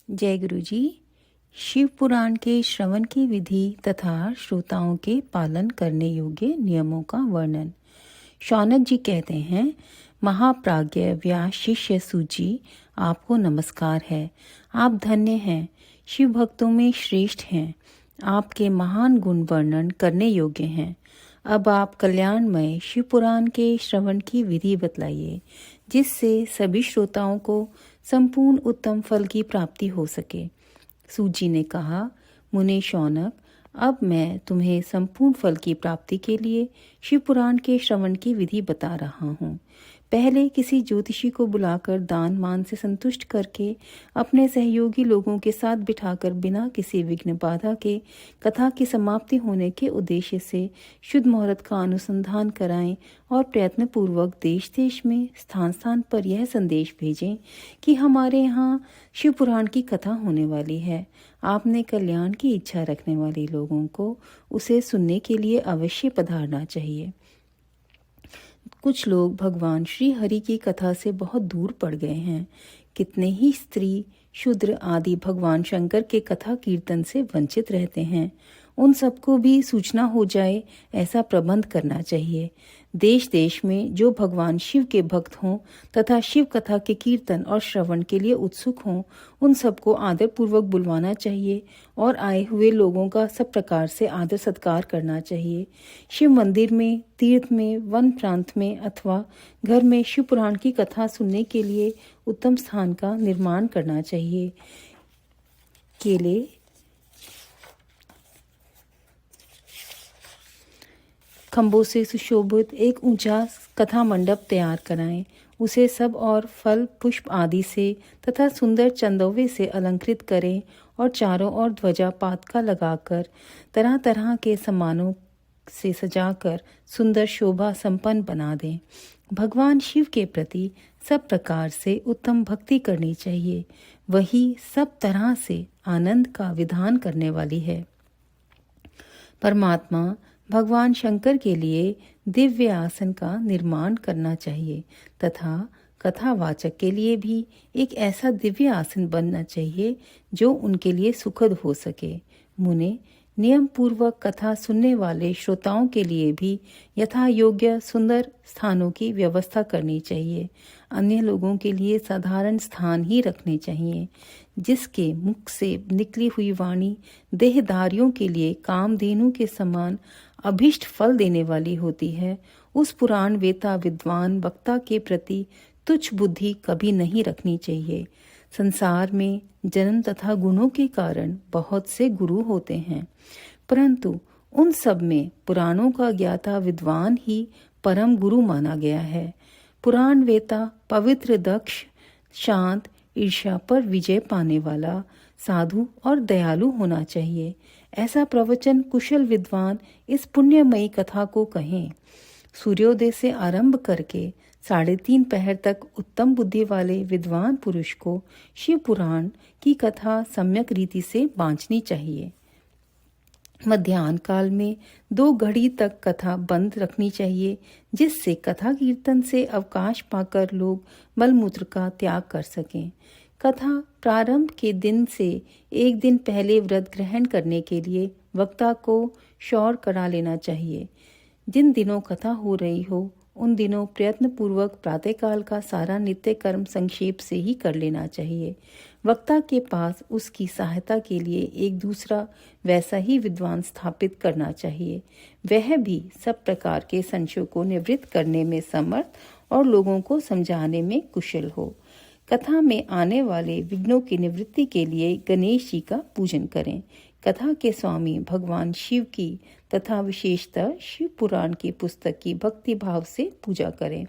जय गुरु जी। शिव पुराण के श्रवण की विधि तथा श्रोताओं के पालन करने योग्य नियमों का वर्णन। शौनक जी कहते हैं, महाप्राज्ञ व्यास शिष्य सूची, आपको नमस्कार है। आप धन्य हैं, शिव भक्तों में श्रेष्ठ हैं। आपके महान गुण वर्णन करने योग्य हैं। अब आप कल्याणमय शिव पुराण के श्रवण की विधि बतलाइए, जिससे सभी श्रोताओं को संपूर्ण उत्तम फल की प्राप्ति हो सके। सूत जी ने कहा, मुने शौनक, अब मैं तुम्हें संपूर्ण फल की प्राप्ति के लिए शिव पुराण के श्रवण की विधि बता रहा हूँ। पहले किसी ज्योतिषी को बुलाकर दान मान से संतुष्ट करके अपने सहयोगी लोगों के साथ बिठाकर बिना किसी विघ्न बाधा के कथा की समाप्ति होने के उद्देश्य से शुद्ध मुहूर्त का अनुसंधान कराएं और प्रयत्न पूर्वक देश देश में स्थान स्थान पर यह संदेश भेजें कि हमारे यहाँ शिव पुराण की कथा होने वाली है। आपने कल्याण की इच्छा रखने वाले लोगों को उसे सुनने के लिए अवश्य पधारना चाहिए। कुछ लोग भगवान श्री हरि की कथा से बहुत दूर पड़ गए हैं। कितने ही स्त्री, शूद्र आदि भगवान शंकर के कथा कीर्तन से वंचित रहते हैं। उन सबको भी सूचना हो जाए, ऐसा प्रबंध करना चाहिए। देश देश में जो भगवान शिव के भक्त हों तथा शिव कथा के कीर्तन और श्रवण के लिए उत्सुक हों, उन सबको आदर पूर्वक बुलवाना चाहिए और आए हुए लोगों का सब प्रकार से आदर सत्कार करना चाहिए। शिव मंदिर में, तीर्थ में, वन प्रांत में अथवा घर में शिव पुराण की कथा सुनने के लिए उत्तम स्थान का निर्माण करना चाहिए। केले, खंभों से सुशोभित एक ऊंचा कथा मंडप तैयार कराएं। उसे सब और फल पुष्प आदि से तथा सुंदर चंदोवे से अलंकृत करें और चारों ओर ध्वजा पातका लगाकर तरह तरह के सामानों से सजाकर सुंदर शोभा संपन्न बना दें। भगवान शिव के प्रति सब प्रकार से उत्तम भक्ति करनी चाहिए। वही सब तरह से आनंद का विधान करने वाली है। परमात्मा भगवान शंकर के लिए दिव्य आसन का निर्माण करना चाहिए तथा कथावाचक के लिए भी एक ऐसा दिव्य आसन बनना चाहिए जो उनके लिए सुखद हो सके। मुने, नियम पूर्वक कथा सुनने वाले श्रोताओं के लिए भी यथा योग्य सुंदर स्थानों की व्यवस्था करनी चाहिए। अन्य लोगों के लिए साधारण स्थान ही रखने चाहिए। जिसके मुख से निकली हुई वाणी देहधारियों के लिए कामधेनु के समान अभिष्ट फल देने वाली होती है, उस पुराण वेता विद्वान वक्ता के प्रति तुच्छ बुद्धि कभी नहीं रखनी चाहिए। संसार में जन्म तथा गुणों के कारण बहुत से गुरु होते हैं, परंतु उन सब में पुराणों का ज्ञाता विद्वान ही परम गुरु माना गया है। पुराण वेता पवित्र, दक्ष, शांत, ईर्ष्या पर विजय पाने वाला, साधु और दयालु होना चाहिए। ऐसा प्रवचन कुशल विद्वान इस पुण्यमयी कथा को कहें। सूर्योदय से आरंभ करके 3:30 पहर तक उत्तम बुद्धि वाले विद्वान पुरुष को शिव पुराण की कथा सम्यक रीति से बांचनी चाहिए। मध्याह्न काल में 2 घड़ी तक कथा बंद रखनी चाहिए, जिससे कथा कीर्तन से अवकाश पाकर लोग मलमूत्र का त्याग कर सकें। कथा प्रारंभ के दिन से एक दिन पहले व्रत ग्रहण करने के लिए वक्ता को शौर करा लेना चाहिए। जिन दिनों कथा हो रही हो उन दिनों प्रयत्न पूर्वक प्रातःकाल का सारा नित्य कर्म संक्षेप से ही कर लेना चाहिए। वक्ता के पास उसकी सहायता के लिए एक दूसरा वैसा ही विद्वान स्थापित करना चाहिए। वह भी सब प्रकार के संशयों को निवृत्त करने में समर्थ और लोगों को समझाने में कुशल हो। कथा में आने वाले विघ्नों की निवृत्ति के लिए गणेश जी का पूजन करें। कथा के स्वामी भगवान शिव की तथा विशेषतः शिव पुराण की पुस्तक की भक्ति भाव से पूजा करें।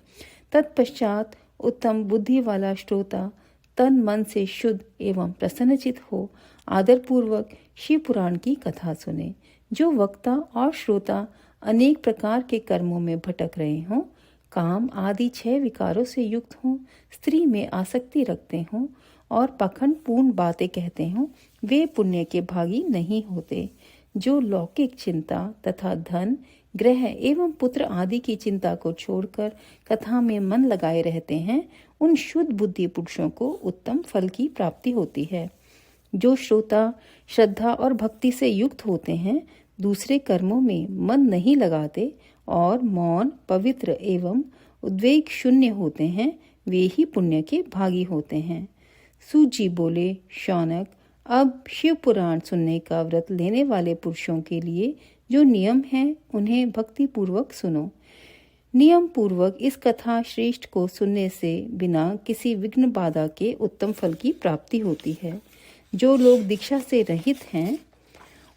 तत्पश्चात उत्तम बुद्धि वाला श्रोता तन मन से शुद्ध एवं प्रसन्नचित हो आदर पूर्वक शिव पुराण की कथा सुने। जो वक्ता और श्रोता अनेक प्रकार के कर्मों में भटक रहे हों, काम आदि 6 विकारों से युक्त हों, स्त्री में आसक्ति रखते हों और पाखंड पूर्ण बातें कहते हों, वे पुण्य के भागी नहीं होते। जो लौकिक चिंता तथा धन, ग्रह एवं पुत्र आदि की चिंता को छोड़कर कथा में मन लगाए रहते हैं, उन शुद्ध बुद्धि पुरुषों को उत्तम फल की प्राप्ति होती है। जो श्रोता श्रद्धा और भक्ति से युक्त होते हैं, दूसरे कर्मों में मन नहीं लगाते और मौन, पवित्र एवं उद्वेग शून्य होते हैं, वे ही पुण्य के भागी होते हैं। सूत जी बोले, शौनक, अब शिव पुराण सुनने का व्रत लेने वाले पुरुषों के लिए जो नियम हैं उन्हें भक्ति पूर्वक सुनो। नियम पूर्वक इस कथा श्रेष्ठ को सुनने से बिना किसी विघ्न बाधा के उत्तम फल की प्राप्ति होती है। जो लोग दीक्षा से रहित हैं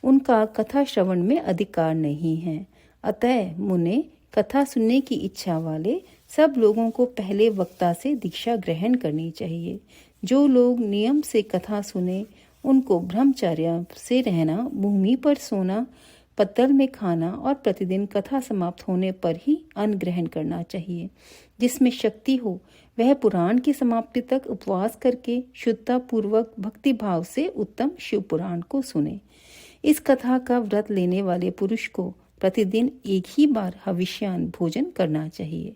उनका कथा श्रवण में अधिकार नहीं है। अतः मुने, कथा सुनने की इच्छा वाले सब लोगों को पहले वक्ता से दीक्षा ग्रहण करनी चाहिए। जो लोग नियम से कथा सुने उनको ब्रह्मचर्य से रहना, भूमि पर सोना, पत्तल में खाना और प्रतिदिन कथा समाप्त होने पर ही अन्न ग्रहण करना चाहिए। जिसमें शक्ति हो वह पुराण की समाप्ति तक उपवास करके शुद्धता पूर्वक भक्ति भाव से उत्तम शिव पुराण को सुने। इस कथा का व्रत लेने वाले पुरुष को प्रतिदिन एक ही बार हविष्यान्न भोजन करना चाहिए।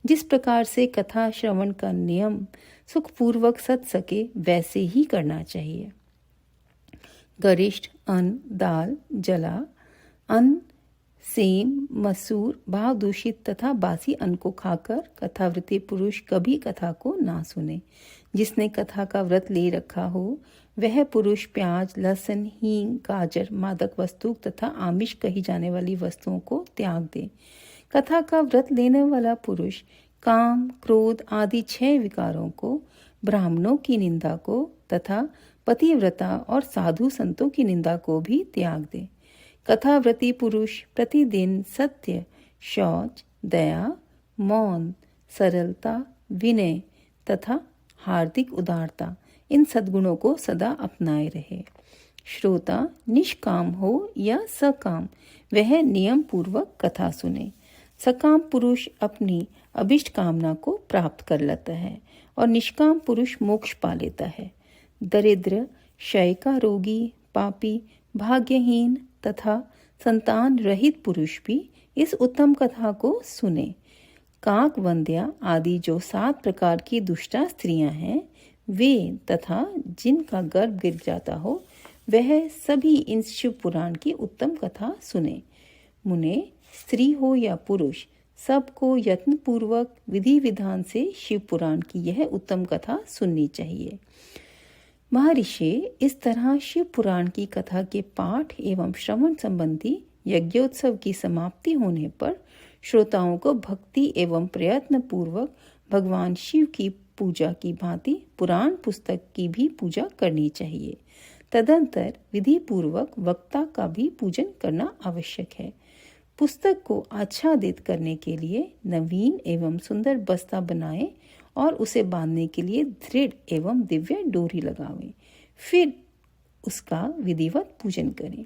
जिस प्रकार से कथा श्रवण का नियम सुखपूर्वक सध सके वैसे ही करना चाहिए। गरिष्ठ अन्न, दाल, जला अन्न, सेम, मसूर, भाव दूषित तथा बासी अन्न को खाकर कथाव्रती पुरुष कभी कथा को ना सुने। जिसने कथा का व्रत ले रखा हो वह पुरुष प्याज, लहसुन, हींग, गाजर, मादक वस्तु तथा आमिष कही जाने वाली वस्तुओं को त्याग दे। कथा का व्रत लेने वाला पुरुष काम, क्रोध आदि 6 विकारों को, ब्राह्मणों की निंदा को तथा पतिव्रता और साधु संतों की निंदा को भी त्याग दे। कथाव्रती पुरुष प्रतिदिन सत्य, शौच, दया, मौन, सरलता, विनय तथा हार्दिक उदारता, इन सद्गुणों को सदा अपनाए रहे। श्रोता निष्काम हो या सकाम, वह नियम पूर्वक कथा सुने। सकाम पुरुष अपनी अभिष्ट कामना को प्राप्त कर लेता है और निष्काम पुरुष मोक्ष पा लेता है। दरिद्र, क्षय का रोगी, पापी, भाग्यहीन तथा संतान रहित पुरुष भी इस उत्तम कथा को सुने। काक वंद्या आदि जो 7 प्रकार की दुष्टा स्त्रियां हैं वे तथा जिनका गर्भ गिर जाता हो वह सभी इन शिव पुराण की उत्तम कथा सुने। मुने, स्त्री हो या पुरुष, सबको यत्न पूर्वक विधि विधान से शिव पुराण की यह उत्तम कथा सुननी चाहिए। महर्षि, इस तरह शिव पुराण की कथा के पाठ एवं श्रवण संबंधी यज्ञोत्सव की समाप्ति होने पर श्रोताओं को भक्ति एवं प्रयत्न पूर्वक भगवान शिव की पूजा की भांति पुराण पुस्तक की भी पूजा करनी चाहिए। तदंतर विधि पूर्वक वक्ता का भी पूजन करना आवश्यक है। पुस्तक को आच्छादित करने के लिए नवीन एवं सुंदर बस्ता बनाएं और उसे बांधने के लिए दृढ़ एवं दिव्य डोरी लगावें। फिर उसका विधिवत पूजन करें।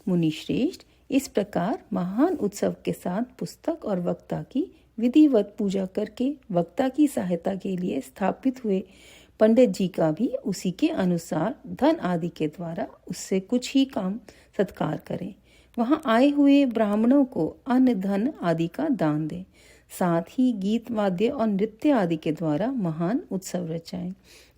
मुनि श्रेष्ठ, इस प्रकार महान उत्सव के साथ पुस्तक और वक्ता की विधिवत पूजा करके वक्ता की सहायता के लिए स्थापित हुए पंडित जी का भी उसी के अनुसार धन आदि के द्वारा उससे कुछ ही काम सत्कार करें। वहां आए हुए ब्राह्मणों को अन्न, धन आदि का दान दें। साथ ही गीत, वाद्य और नृत्य आदि के द्वारा महान उत्सव रचाएं।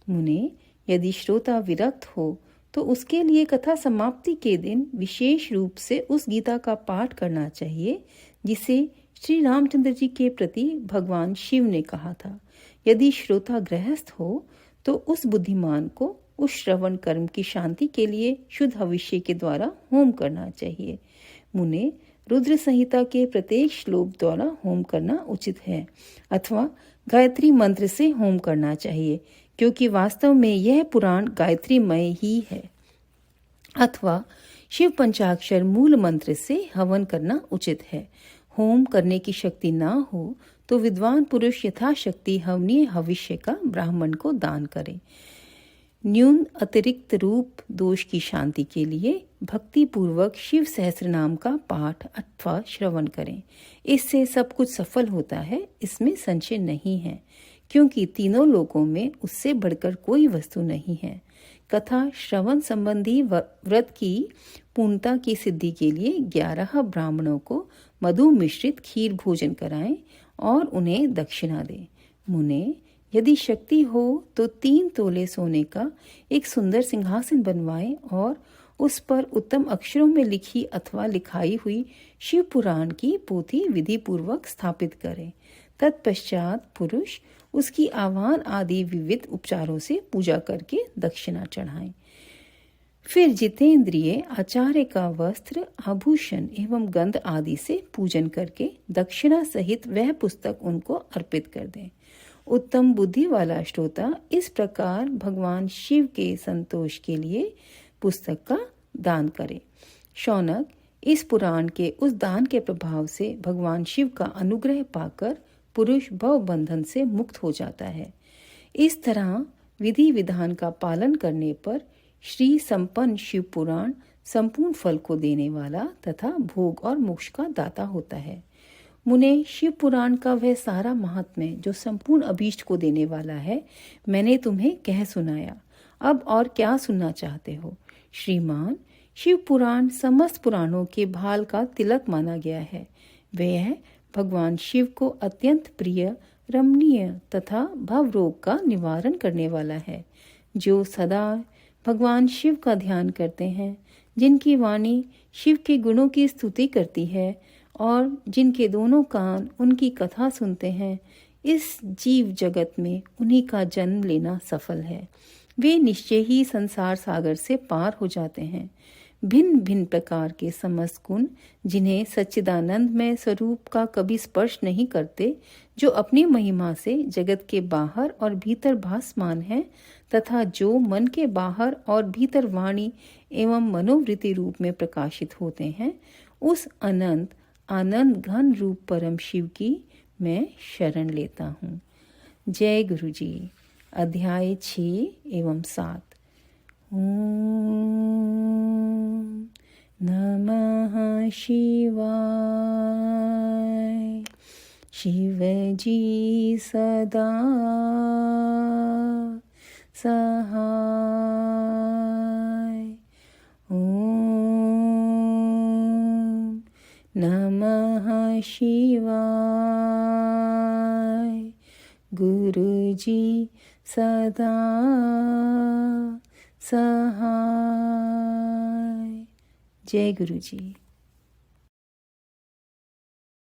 मुने, यदि श्रोता विरक्त हो तो उसके लिए कथा समाप्ति के दिन विशेष रूप से उस गीता का पाठ करना चाहिए जिसे श्री रामचंद्र जी के प्रति भगवान शिव ने कहा था। यदि श्रोता गृहस्थ हो तो उस बुद्धिमान को उस श्रवण कर्म की शांति के लिए शुद्ध हविष्य के द्वारा होम करना चाहिए। मुने, रुद्र संहिता के प्रत्येक श्लोक द्वारा होम करना उचित है अथवा गायत्री मंत्र से होम करना चाहिए, क्योंकि वास्तव में यह पुराण गायत्रीमय ही है। अथवा शिव पंचाक्षर मूल मंत्र से हवन करना उचित है। होम करने की शक्ति ना हो तो विद्वान पुरुष यथाशक्ति हवनीय हविष्य का ब्राह्मण को दान करे। न्यून अतिरिक्त रूप दोष की शांति के लिए भक्ति पूर्वक शिव सहस्त्र नाम का पाठ अथवा श्रवण करें। इससे सब कुछ सफल होता है, इसमें संशय नहीं है, क्योंकि तीनों लोकों में उससे बढ़कर कोई वस्तु नहीं है। कथा श्रवण संबंधी व्रत की पूर्णता की सिद्धि के लिए 11 ब्राह्मणों को मधु मिश्रित खीर भोजन कराएं और उन्हें दक्षिणा दें। मुने, यदि शक्ति हो तो 3 तोले सोने का एक सुंदर सिंहासन बनवाएं और उस पर उत्तम अक्षरों में लिखी अथवा लिखाई हुई शिव पुराण की पोथी विधि पूर्वक स्थापित करें। तत्पश्चात पुरुष उसकी आवाहन आदि विविध उपचारों से पूजा करके दक्षिणा चढ़ाएं। फिर जितेंद्रिय आचार्य का वस्त्र, आभूषण एवं गंध आदि से पूजन करके दक्षिणा सहित वह पुस्तक उनको अर्पित कर दें। उत्तम बुद्धि वाला श्रोता इस प्रकार भगवान शिव के संतोष के लिए पुस्तक का दान करे। शौनक, इस पुराण के उस दान के प्रभाव से भगवान शिव का अनुग्रह पाकर पुरुष भव बंधन से मुक्त हो जाता है। इस तरह विधि विधान का पालन करने पर श्री संपन्न शिव पुराण संपूर्ण फल को देने वाला तथा भोग और मोक्ष का दाता होता है। मुने, शिव पुराण का वह सारा महात्म्य जो संपूर्ण अभीष्ट को देने वाला है, मैंने तुम्हें कह सुनाया। अब और क्या सुनना चाहते हो? श्रीमान, शिव पुराण समस्त पुराणों के भाल का तिलक माना गया है। वह भगवान शिव को अत्यंत प्रिय, रमणीय तथा भव रोग का निवारण करने वाला है। जो सदा भगवान शिव का ध्यान करते हैं, जिनकी वाणी शिव के गुणों की स्तुति करती है और जिनके दोनों कान उनकी कथा सुनते हैं, इस जीव जगत में उन्हीं का जन्म लेना सफल है। वे निश्चय ही संसार सागर से पार हो जाते हैं। भिन्न भिन्न प्रकार के समस्त गुण, जिन्हें सच्चिदानंद में स्वरूप का कभी स्पर्श नहीं करते, जो अपनी महिमा से जगत के बाहर और भीतर भासमान है, तथा जो मन के बाहर और भीतर वाणी एवं मनोवृत्ति रूप में प्रकाशित होते हैं, उस अनंत आनंद घन रूप परम शिव की मैं शरण लेता हूँ। जय गुरु जी। अध्याय 6 एवं 7। ओम नमः शिवाय। शिव जी सदा सहाय। ओम नमः शिवाय। गुरु जी सदा सहाय। जय गुरु जी।